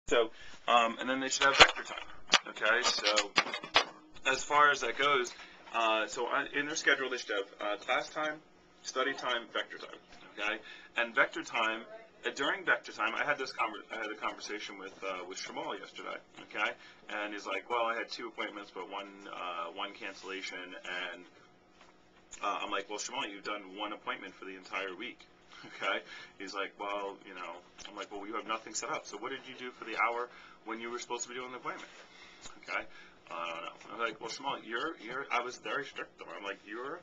So, and then they should have vector time. Okay, so as far as that goes, in their schedule they should have class time, study time, vector time. Okay, and vector time. During vector time, I had a conversation with Shamal yesterday. Okay, and he's like, well, I had 2 appointments, but one cancellation, and I'm like, well, Shamal, you've done 1 appointment for the entire week. Okay, he's like, well, I'm like, well, you have nothing set up. So what did you do for the hour when you were supposed to be doing the appointment? Okay, I don't know. I'm like, well, Shamal, I was very strict though. I'm like, your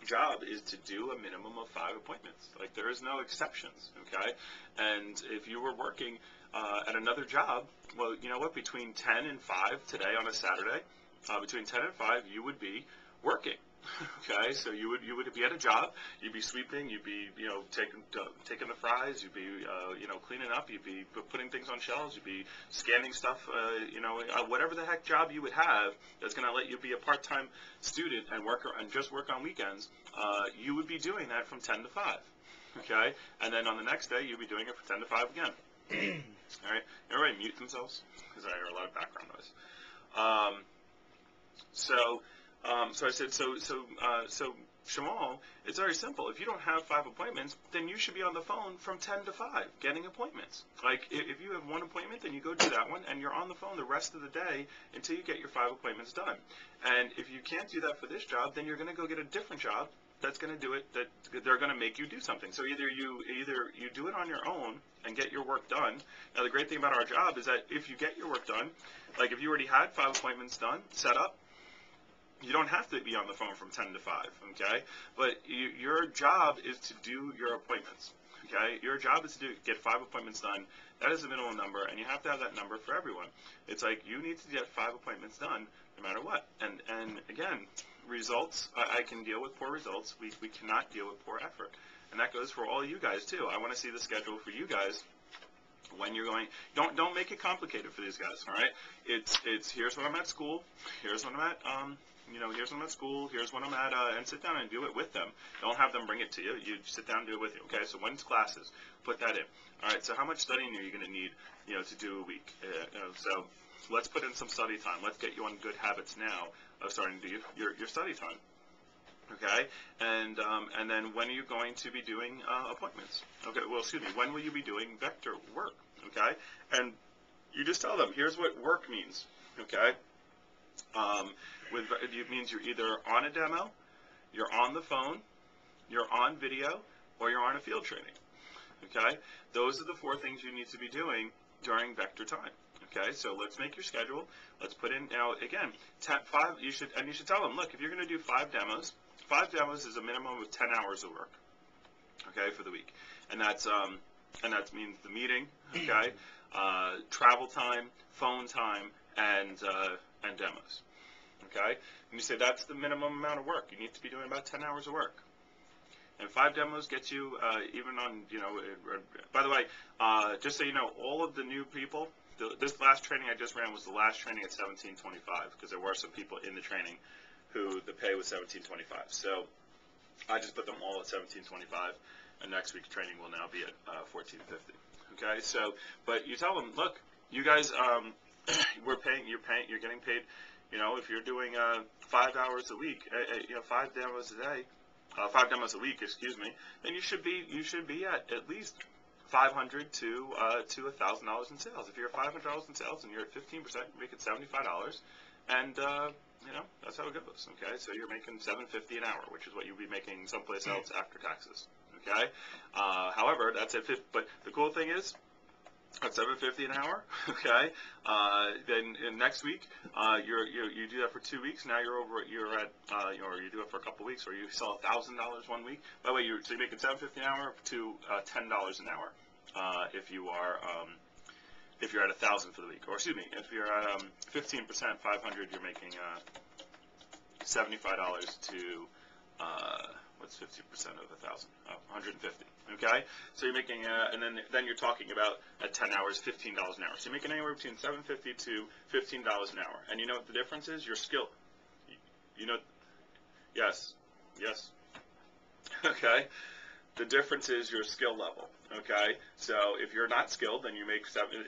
job is to do a minimum of 5 appointments. Like, there is no exceptions. Okay, and if you were working at another job, well, you know what? Between 10 and 5 today on a Saturday, between 10 and 5, you would be working. Okay, so you would be at a job, you'd be sweeping, you'd be taking the fries, you'd be cleaning up, you'd be putting things on shelves, you'd be scanning stuff, whatever the heck job you would have that's going to let you be a part-time student and just work on weekends. You would be doing that from 10 to 5. Okay, and then on the next day you'd be doing it from 10 to 5 again. All right, everybody mute themselves because I hear a lot of background noise. So I said, so Shamal, it's very simple. If you don't have 5 appointments, then you should be on the phone from 10 to 5 getting appointments. Like, if you have 1 appointment, then you go do that one, and you're on the phone the rest of the day until you get your 5 appointments done. And if you can't do that for this job, then you're going to go get a different job that's going to do it, that they're going to make you do something. So either you do it on your own and get your work done. Now, the great thing about our job is that if you get your work done, like if you already had 5 appointments done, set up, you don't have to be on the phone from 10 to 5, okay? But your job is to do your appointments, okay? Your job is to get 5 appointments done. That is the minimum number, and you have to have that number for everyone. It's like you need to get 5 appointments done no matter what. And again, results, I can deal with poor results. We cannot deal with poor effort. And that goes for all you guys, too. I want to see the schedule for you guys. When you're going, don't make it complicated for these guys, all right? It's here's when I'm at school, here's when I'm at here's when I'm at school, here's when I'm at, and sit down and do it with them. Don't have them bring it to you. You sit down and do it with you, okay? So when's classes? Put that in. All right, so how much studying are you going to need, to do a week? So let's put in some study time. Let's get you on good habits now of starting to do your study time. Okay, and then when are you going to be doing appointments? Okay, well, excuse me, when will you be doing vector work? Okay, and you just tell them, here's what work means. Okay, it means you're either on a demo, you're on the phone, you're on video, or you're on a field training. Okay, those are the 4 things you need to be doing during vector time. Okay, so let's make your schedule. Let's put in, now again, 5. You should tell them, look, if you're going to do 5 demos. 5 demos is a minimum of 10 hours of work, okay, for the week, and that means the meeting, okay, travel time, phone time, and demos, okay. And you say that's the minimum amount of work. You need to be doing about 10 hours of work, and 5 demos gets you even on, by the way, just so you know, all of the new people. This last training I just ran was the last training at $17.25 because there were some people in the training who the pay was $17.25. So I just put them all at $17.25, and next week's training will now be at $14.50. Okay, so but you tell them, look, you guys, you're getting paid. If you're doing 5 hours a week, 5 demos a day, 5 demos a week, excuse me, then you should be at least $500 to $1,000 in sales. If you're at $500 in sales and you're at 15%, you're making $75, and that's how it goes. Okay, so you're making $7.50 an hour, which is what you'll be making someplace else after taxes. Okay, however, that's at but the cool thing is, at $7.50 an hour. Okay, then next week, you do that for 2 weeks. Now you're at or you do it for a couple weeks, or you sell $1,000 1 week. By the way, you're making $7.50 an hour to $10 an hour if you're at 1,000 for the week, or excuse me, if you're at 15%, 500, you're making $75 to what's 50% of 1,000? 150. Okay, so you're making and then you're talking about at 10 hours, $15 an hour. So you're making anywhere between $7.50 to $15 an hour. And you know what the difference is? Your skill. Yes. Okay. The difference is your skill level. Okay, so if you're not skilled, then you make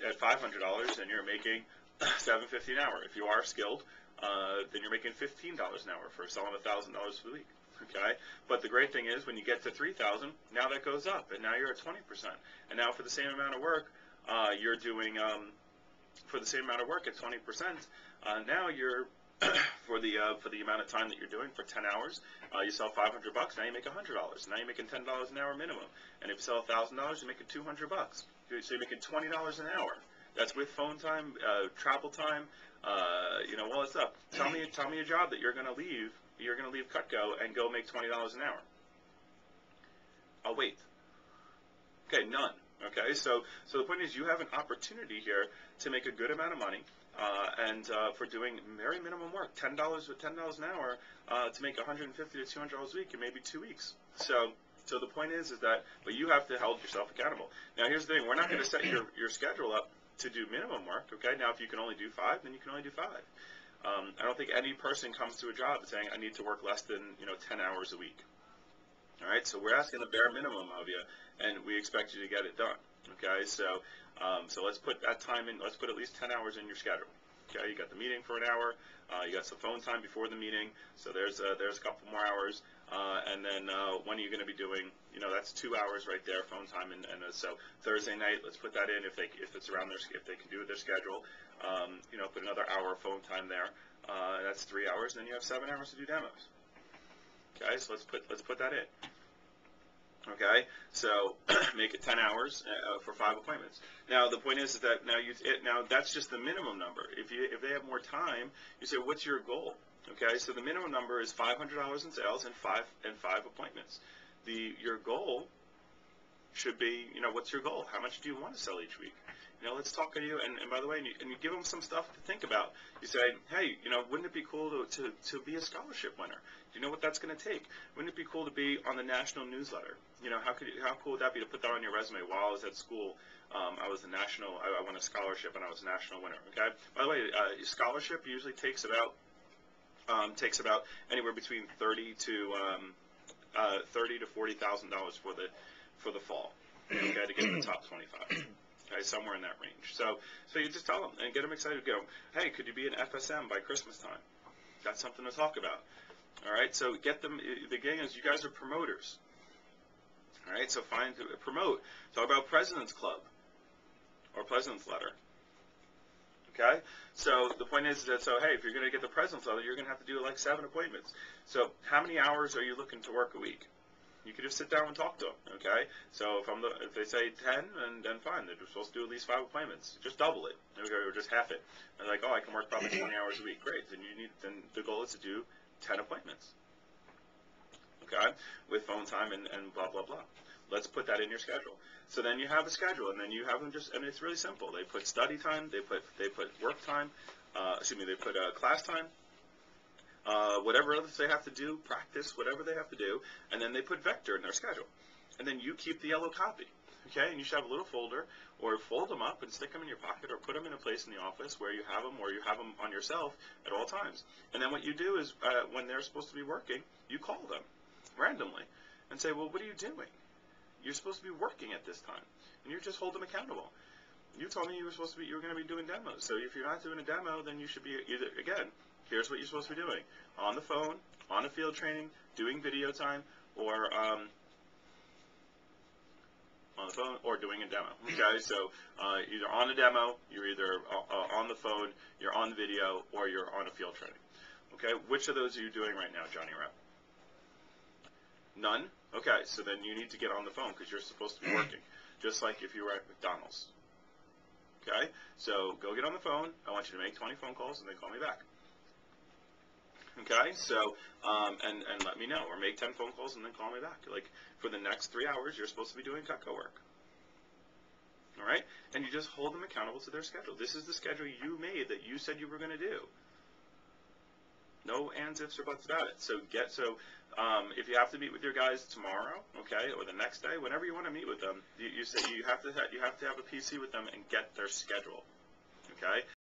at $500, and you're making $7.50 an hour. If you are skilled, then you're making $15 an hour for selling $1,000 for the week. Okay, but the great thing is when you get to 3,000, now that goes up, and now you're at 20%. And now for the same amount of work, you're doing for the same amount of work at 20%. Now you're for the amount of time that you're doing for 10 hours, you sell $500. Now you make $100. Now you're making $10 an hour minimum. And if you sell $1,000, you're making $200. So you're making $20 an hour. That's with phone time, travel time, all that stuff. Tell me a job that you're going to leave. You're going to leave Cutco and go make $20 an hour. I'll wait. Okay, none. Okay, so the point is you have an opportunity here to make a good amount of money, and for doing very minimum work, $10 with $10 an hour, to make $150 to $200 a week in maybe 2 weeks. So the point is that, but you have to hold yourself accountable. Now here's the thing: we're not going to set your schedule up to do minimum work. Okay, now if you can only do 5, then you can only do 5. I don't think any person comes to a job saying I need to work less than 10 hours a week. All right, so we're asking the bare minimum of you, and we expect you to get it done. Okay, so let's put that time in. Let's put at least 10 hours in your schedule. Okay, you got the meeting for an hour. You got some phone time before the meeting, so there's a couple more hours. And then when are you going to be doing? That's 2 hours right there, phone time, and so Thursday night. Let's put that in if it's around if they can do it their schedule. Put another hour of phone time there. That's 3 hours. Then you have 7 hours to do demos. Okay, so let's put that in. Okay, so make it 10 hours for 5 appointments. Now the point is that now that's just the minimum number. If they have more time, you say, what's your goal? Okay, so the minimum number is $500 in sales and five appointments. Your goal should be, what's your goal? How much do you want to sell each week? Let's talk to you. And by the way, and you give them some stuff to think about. You say, hey, wouldn't it be cool to be a scholarship winner? Do you know what that's going to take? Wouldn't it be cool to be on the national newsletter? How cool would that be to put that on your resume? While I was at school, I was I won a scholarship and I was a national winner. Okay. By the way, scholarship usually takes about anywhere between $30,000 to $40,000 for the fall. Okay, to get in the top 25. Okay, somewhere in that range. So you just tell them and get them excited. Go, hey, could you be an FSM by Christmas time? That's something to talk about. All right, so get them. The gang is you guys are promoters. All right, so promote. Talk about President's Club or President's Letter. Okay, so the point is that hey, if you're going to get the President's Letter, you're going to have to do like 7 appointments. So how many hours are you looking to work a week? You could just sit down and talk to them, okay? So if they say 10, then fine. They're supposed to do at least 5 appointments. Just double it, or just half it. They're like, oh, I can work probably 20 hours a week. Great. Then the goal is to do 10 appointments, okay? With phone time and blah blah blah. Let's put that in your schedule. So then you have a schedule, and then you have them it's really simple. They put study time. They put work time. They put class time. Whatever else they have to do, practice, whatever they have to do, and then they put vector in their schedule. And then you keep the yellow copy, okay? And you should have a little folder, or fold them up and stick them in your pocket, or put them in a place in the office where you have them, or you have them on yourself at all times. And then what you do is, when they're supposed to be working, you call them randomly and say, well, what are you doing? You're supposed to be working at this time, and you just hold them accountable. You told me you were going to be doing demos. So if you're not doing a demo, then you should be again. Here's what you're supposed to be doing: on the phone, on a field training, doing video time, or on the phone, or doing a demo. Okay, so either on a demo, you're either on the phone, you're on the video, or you're on a field training. Okay, which of those are you doing right now, Johnny Rep? None? Okay, so then you need to get on the phone because you're supposed to be working, just like if you were at McDonald's. Okay, so go get on the phone. I want you to make 20 phone calls and then call me back. Okay, so and let me know, or make 10 phone calls and then call me back. Like for the next 3 hours, you're supposed to be doing Cutco work. All right, and you just hold them accountable to their schedule. This is the schedule you made that you said you were going to do. No ands, ifs, or buts about it. So if you have to meet with your guys tomorrow, okay, or the next day, whenever you want to meet with them, you say you have to have a PC with them and get their schedule. Okay.